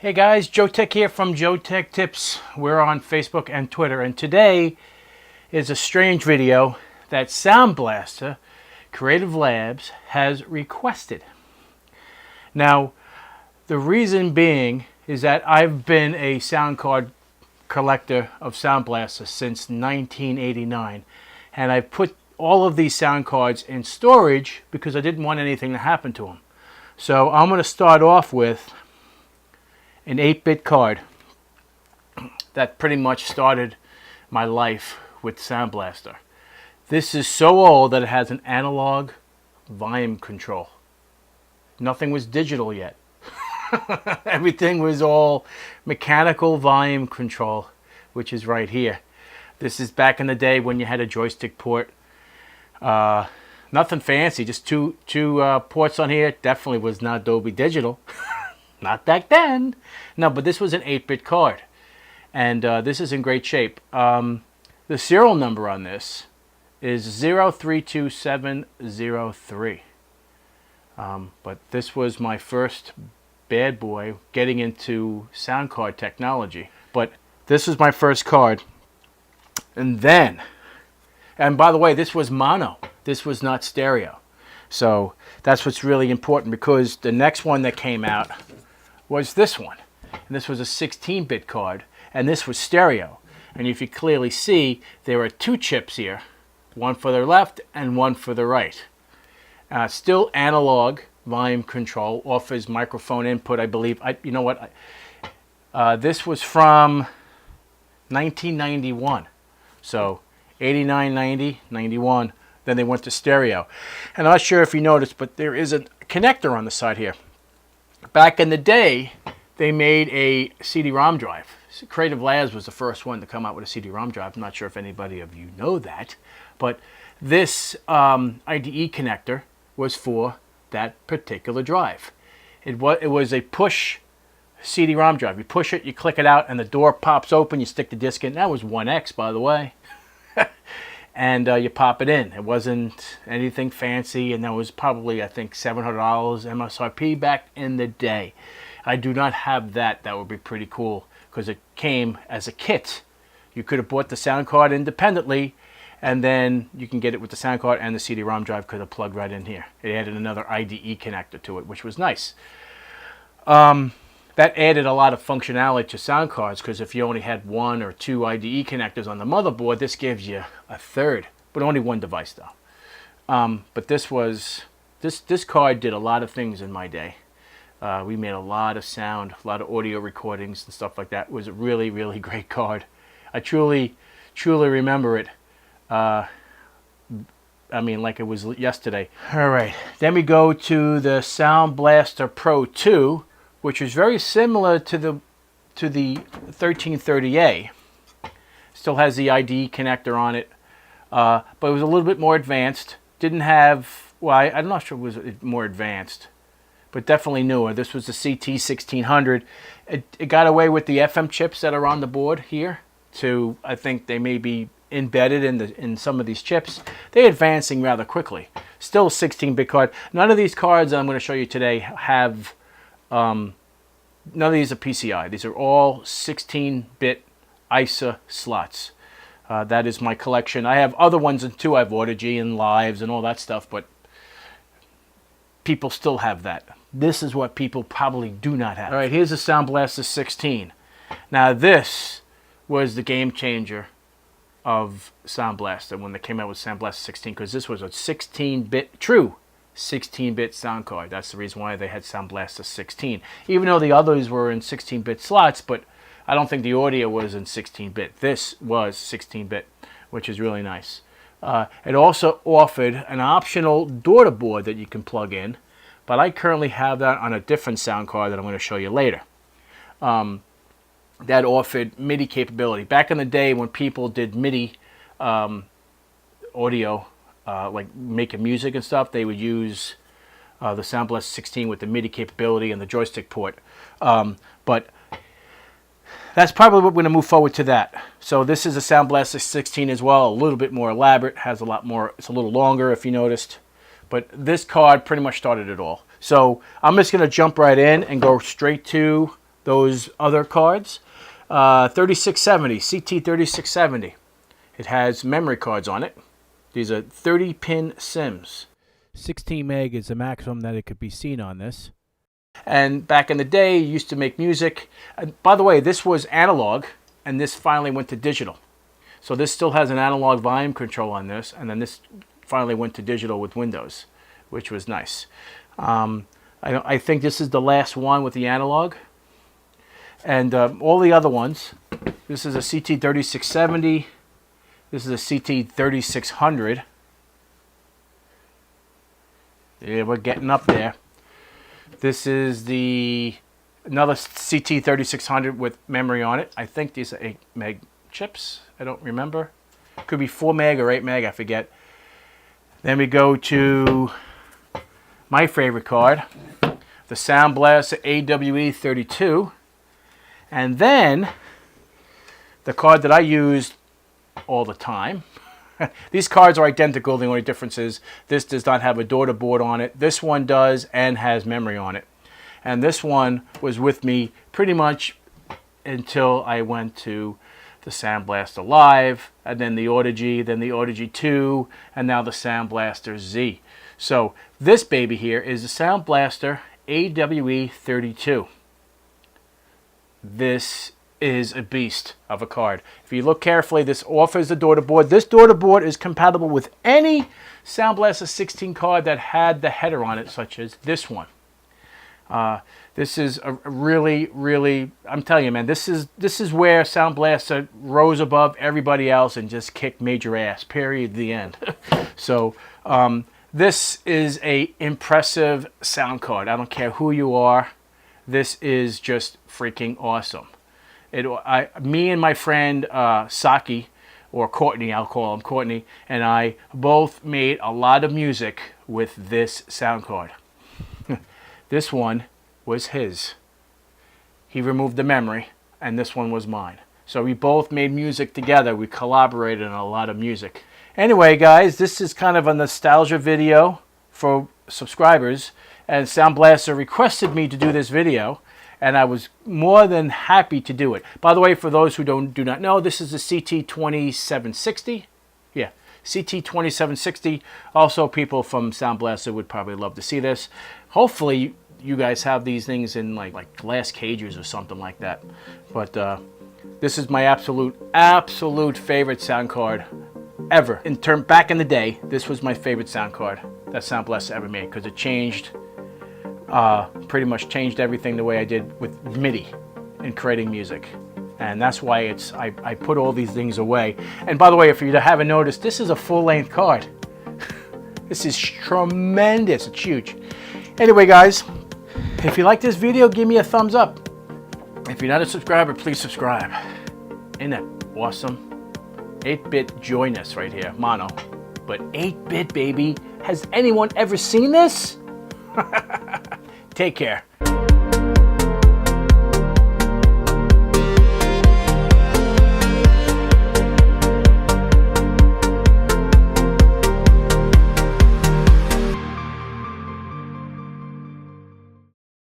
Hey guys, Joe Tech here from Joe Tech Tips. We're on Facebook and Twitter, and today is a strange video that Sound Blaster Creative Labs has requested. Now, the reason being is that I've been a sound card collector of Sound Blaster since 1989, and I put all of these sound cards in storage because I didn't want anything to happen to them. So I'm going to start off with an 8-bit card that pretty much started my life with Sound Blaster. This is so old that it has an analog volume control. Nothing was digital yet. Everything was all mechanical volume control, which is right here. This is back in the day when you had a joystick port. Nothing fancy, just two ports on here. Definitely was not Dolby Digital. Not back then. No, but this was an 8-bit card. And this is in great shape. The serial number on this is 032703. But this was my first bad boy getting into sound card technology. But this was my first card. And then, and by the way, this was mono. This was not stereo. So that's what's really important, because the next one that came out was this one. And this was a 16-bit card, and this was stereo. And if you clearly see, there are two chips here, one for the left and one for the right. Still analog volume control, offers microphone input, I believe. You know what? This was from 1991. So 89, 90, 91. Then they went to stereo. And I'm not sure if you noticed, but there is a connector on the side here. Back in the day, they made a CD-ROM drive. Creative Labs was the first one to come out with a CD-ROM drive. I'm not sure if anybody of you know that, but this IDE connector was for that particular drive. It was a push CD-ROM drive. You push it, you click it out, and the door pops open. You stick the disc in. That was 1X, by the way. And you pop it in. It wasn't anything fancy, and that was probably, I think, $700 MSRP back in the day. I do not have that. That would be pretty cool, because it came as a kit. You could have bought the sound card independently, and then you can get it with the sound card and the CD-ROM drive, because it plugged right in here. It added another IDE connector to it, which was nice. That added a lot of functionality to sound cards, because if you only had one or two IDE connectors on the motherboard, this gives you a third, but only one device though. But this card did a lot of things in my day. We made a lot of sound, a lot of audio recordings and stuff like that. It was a really, really great card. I truly remember it. I mean, like it was yesterday. All right, then we go to the Sound Blaster Pro 2, which is very similar to the 1330A. Still has the IDE connector on it, but it was a little bit more advanced. Didn't have, well, I'm not sure it was more advanced, but definitely newer. This was the CT1600. It got away with the FM chips that are on the board here. I think they may be embedded in some of these chips. They're advancing rather quickly. Still a 16-bit card. None of these cards I'm going to show you today have. None of these are PCI. These are all 16-bit ISA slots. That is my collection. I have other ones too. I have Audigy and Lives and all that stuff, but people still have that. This is what people probably do not have. All right, here's the Sound Blaster 16. Now this was the game changer of Sound Blaster when they came out with Sound Blaster 16, because this was a 16-bit, true 16-bit sound card. That's the reason why they had Sound Blaster 16. Even though the others were in 16-bit slots, but I don't think the audio was in 16-bit. This was 16-bit, which is really nice. It also offered an optional daughter board that you can plug in, but I currently have that on a different sound card that I'm going to show you later. That offered MIDI capability. Back in the day when people did MIDI audio, like making music and stuff, they would use the Sound Blaster 16 with the MIDI capability and the joystick port. But that's probably what we're going to move forward to that. So this is a Sound Blaster 16 as well, a little bit more elaborate, has a lot more, it's a little longer if you noticed. But this card pretty much started it all. So I'm just going to jump right in and go straight to those other cards. 3670, CT3670. It has memory cards on it. These are 30-pin SIMs. 16 meg is the maximum that it could be seen on this. And back in the day, you used to make music. By the way, this was analog, and this finally went to digital. So this still has an analog volume control on this, and then this finally went to digital with Windows, which was nice. I think this is the last one with the analog. And all the other ones, this is a CT3670, this is a CT3600. Yeah, we're getting up there. This is another CT3600 with memory on it. I think these are 8 meg chips. I don't remember. Could be 4 meg or 8 meg, I forget. Then we go to my favorite card, the Sound Blaster AWE32. And then the card that I used all the time. These cards are identical. The only difference is this does not have a daughter board on it. This one does and has memory on it. And this one was with me pretty much until I went to the Sound Blaster Live, and then the Audigy, then the Audigy 2, and now the Sound Blaster Z. So this baby here is the Sound Blaster AWE32. This is a beast of a card. If you look carefully, this offers the daughter board. This daughter board is compatible with any Sound Blaster 16 card that had the header on it, such as this one. This is a really, really, I'm telling you, man, this is where Sound Blaster rose above everybody else and just kicked major ass, period, the end. So this is a impressive sound card. I don't care who you are. This is just freaking awesome. Me and my friend Saki, or Courtney, I'll call him Courtney, and I both made a lot of music with this sound card. This one was his. He removed the memory, and this one was mine. So we both made music together. We collaborated on a lot of music. Anyway, guys, this is kind of a nostalgia video for subscribers, and Sound Blaster requested me to do this video, and I was more than happy to do it. By the way, for those who do not know, this is the CT2760. Yeah, CT2760. Also, people from Sound Blaster would probably love to see this. Hopefully, you guys have these things in like glass cages or something like that. But this is my absolute favorite sound card ever. Back in the day, this was my favorite sound card that Sound Blaster ever made, because it changed, pretty much changed everything the way I did with MIDI in creating music. And that's why I put all these things away. And by the way, if you haven't noticed, this is a full-length card. This is tremendous. It's huge. Anyway, guys, if you like this video, give me a thumbs up. If you're not a subscriber, please subscribe. Isn't that awesome? 8-bit joyness right here, mono. But 8-bit, baby. Has anyone ever seen this? Take care.